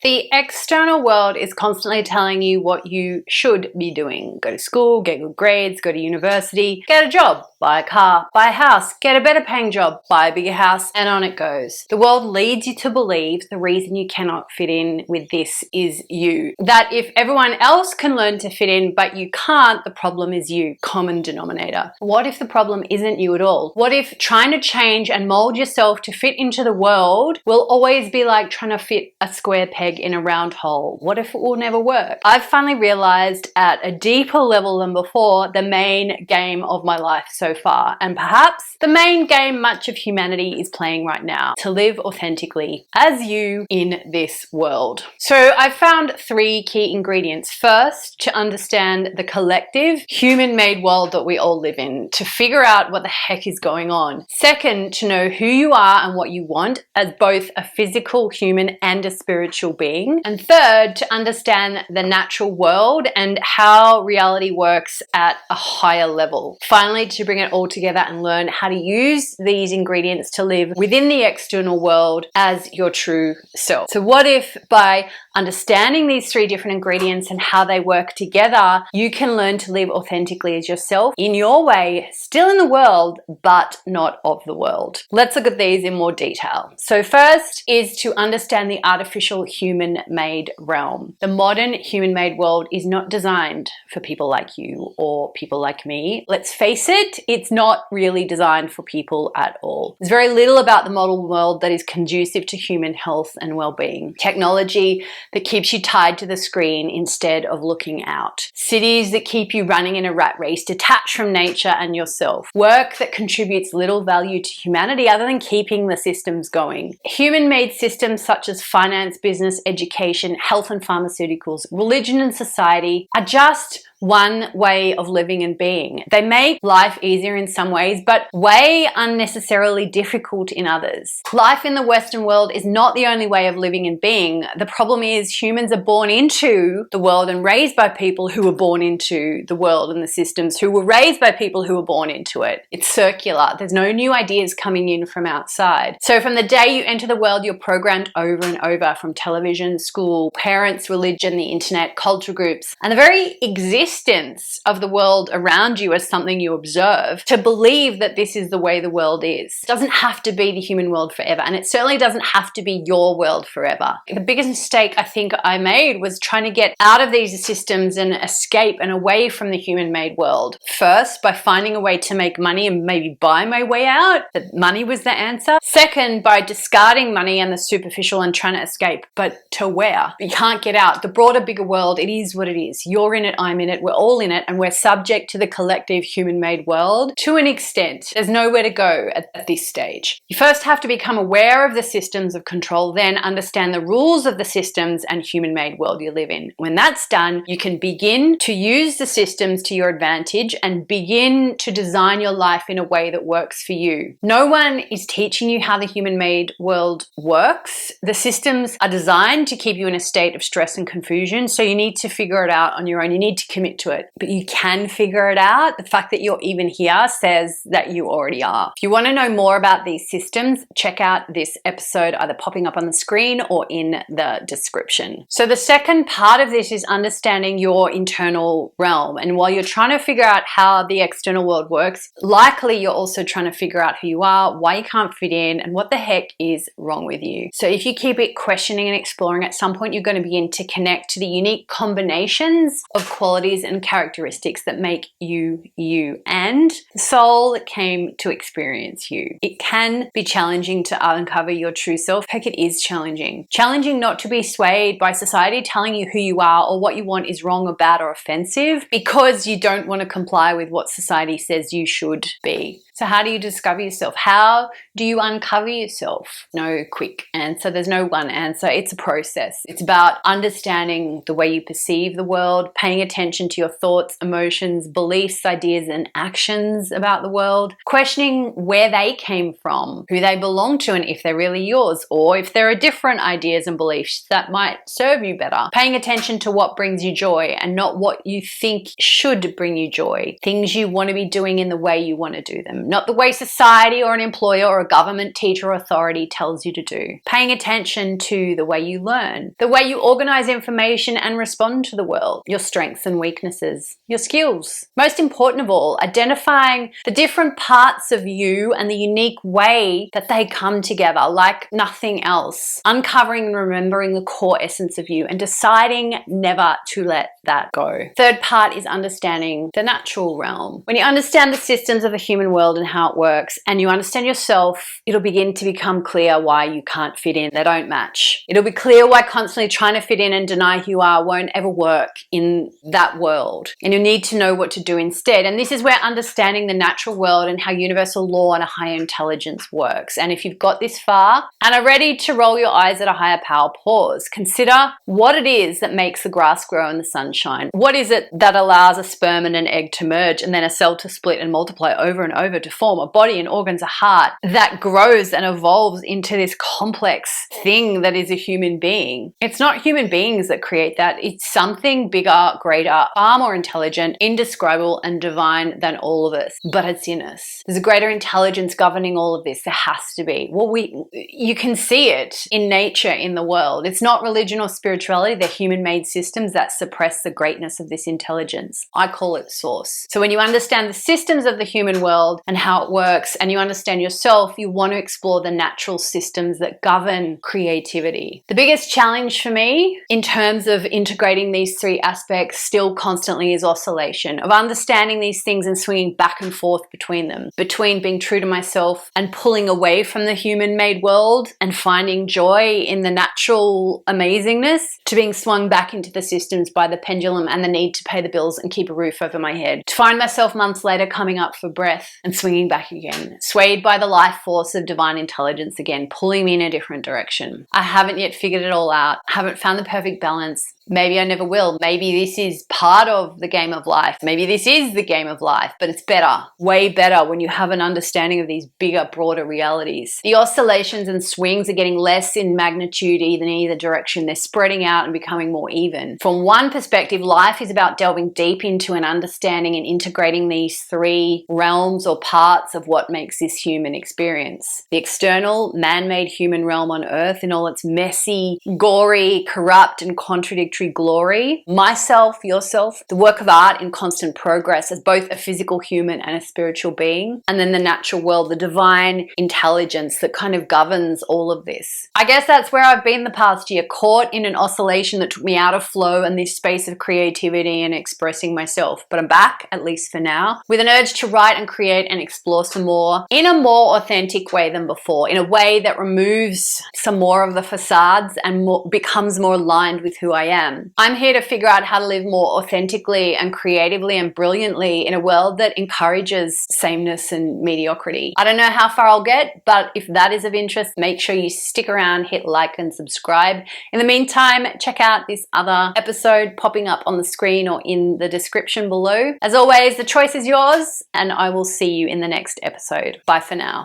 The external world is constantly telling you what you should be doing. Go to school, get good grades, go to university, get a job, buy a car, buy a house, get a better paying job, buy a bigger house, and on it goes. The world leads you to believe the reason you cannot fit in with this is you. That if everyone else can learn to fit in but you can't, the problem is you. Common denominator. What if the problem isn't you at all? What if trying to change and mold yourself to fit into the world will always be like trying to fit a square peg in a round hole? What if it will never work? I've finally realized at a deeper level than before the main game of my life so far, and perhaps the main game much of humanity is playing right now: to live authentically as you in this world. So I've found 3 key ingredients. First, to understand the collective human-made world that we all live in, to figure out what the heck is going on. Second, to know who you are and what you want as both a physical human and a spiritual being. And third, to understand the natural world and how reality works at a higher level. Finally, to bring it all together and learn how to use these ingredients to live within the external world as your true self. So what if by understanding these 3 different ingredients and how they work together, you can learn to live authentically as yourself in your way, still in the world, but not of the world? Let's look at these in more detail. So first is to understand the artificial human-made realm. The modern human-made world is not designed for people like you or people like me. Let's face it, it's not really designed for people at all. There's very little about the modern world that is conducive to human health and well-being. Technology that keeps you tied to the screen instead of looking out. Cities that keep you running in a rat race, detached from nature and yourself. Work that contributes little value to humanity other than keeping the systems going. Human-made systems such as finance, business, education, health and pharmaceuticals, religion and society are just one way of living and being. They make life easier in some ways, but way unnecessarily difficult in others. Life in the Western world is not the only way of living and being. The problem is humans are born into the world and raised by people who were born into the world and the systems who were raised by people who were born into it. It's circular. There's no new ideas coming in from outside. So from the day you enter the world, you're programmed over and over from television, school, parents, religion, the internet, culture groups, and the very existence of the world around you as something you observe to believe that this is the way the world is. It doesn't have to be the human world forever, and it certainly doesn't have to be your world forever. The biggest mistake I think I made was trying to get out of these systems and escape and away from the human-made world. First, by finding a way to make money and maybe buy my way out, that money was the answer. Second, by discarding money and the superficial and trying to escape, but to where? You can't get out. The broader, bigger world, it is what it is. You're in it, I'm in it, we're all in it, and we're subject to the collective human-made world to an extent. There's nowhere to go at this stage. You first have to become aware of the systems of control, then understand the rules of the systems and human-made world you live in. When that's done, you can begin to use the systems to your advantage and begin to design your life in a way that works for you. No one is teaching you how the human-made world works. The systems are designed to keep you in a state of stress and confusion, so you need to figure it out on your own. You need to commit to it, but you can figure it out. The fact that you're even here says that you already are. If you want to know more about these systems, check out this episode either popping up on the screen or in the description. So the second part of this is understanding your internal realm. And while you're trying to figure out how the external world works, likely you're also trying to figure out who you are, why you can't fit in, and what the heck is wrong with you. So if you keep it questioning and exploring, at some point you're going to begin to connect to the unique combinations of qualities and characteristics that make you you and the soul that came to experience you. It can be challenging to uncover your true self. Heck, it is challenging. Challenging not to be swayed by society telling you who you are or what you want is wrong or bad or offensive because you don't want to comply with what society says you should be. So how do you discover yourself? How do you uncover yourself? No quick answer. There's no one answer. It's a process. It's about understanding the way you perceive the world, paying attention to your thoughts, emotions, beliefs, ideas, and actions about the world, questioning where they came from, who they belong to, and if they're really yours, or if there are different ideas and beliefs that might serve you better. Paying attention to what brings you joy and not what you think should bring you joy. Things you want to be doing in the way you want to do them. not the way society or an employer or a government, teacher, or authority tells you to do. Paying attention to the way you learn, the way you organize information and respond to the world, your strengths and weaknesses, your skills. Most important of all, identifying the different parts of you and the unique way that they come together like nothing else. Uncovering and remembering the core essence of you and deciding never to let that go. Third part is understanding the natural realm. When you understand the systems of the human world and how it works, and you understand yourself, it'll begin to become clear why you can't fit in. They don't match. It'll be clear why constantly trying to fit in and deny who you are won't ever work in that world. And you need to know what to do instead. And this is where understanding the natural world and how universal law and a higher intelligence works. And if you've got this far and are ready to roll your eyes at a higher power, pause. Consider what it is that makes the grass grow in the sunshine. What is it that allows a sperm and an egg to merge and then a cell to split and multiply over and over to form a body and organs, a heart that grows and evolves into this complex thing that is a human being? It's not human beings that create that. It's something bigger, greater, far more intelligent, indescribable, and divine than all of us. But it's in us. There's a greater intelligence governing all of this. There has to be. Well, you can see it in nature, in the world. It's not religion or spirituality. They're human-made systems that suppress the greatness of this intelligence. I call it source. So when you understand the systems of the human world and how it works, and you understand yourself, you want to explore the natural systems that govern creativity. The biggest challenge for me in terms of integrating these three aspects still constantly is oscillation, of understanding these things and swinging back and forth between them, between being true to myself and pulling away from the human-made world and finding joy in the natural amazingness, to being swung back into the systems by the pendulum and the need to pay the bills and keep a roof over my head, to find myself months later coming up for breath and swinging back again, swayed by the life force of divine intelligence again, pulling me in a different direction. I haven't yet figured it all out, haven't found the perfect balance. Maybe I never will. Maybe this is part of the game of life. Maybe this is the game of life, but it's better, way better when you have an understanding of these bigger, broader realities. The oscillations and swings are getting less in magnitude in either direction. They're spreading out and becoming more even. From one perspective, life is about delving deep into and understanding and integrating these three realms or parts of what makes this human experience. The external, man-made human realm on earth in all its messy, gory, corrupt, and contradictory glory, myself, yourself, the work of art in constant progress as both a physical human and a spiritual being, and then the natural world, the divine intelligence that kind of governs all of this. I guess that's where I've been the past year, caught in an oscillation that took me out of flow and this space of creativity and expressing myself. But I'm back, at least for now, with an urge to write and create and explore some more in a more authentic way than before, in a way that removes some more of the facades and becomes more aligned with who I am. I'm here to figure out how to live more authentically and creatively and brilliantly in a world that encourages sameness and mediocrity. I don't know how far I'll get, but if that is of interest, make sure you stick around, hit like and subscribe. In the meantime, check out this other episode popping up on the screen or in the description below. As always, the choice is yours, and I will see you in the next episode. Bye for now.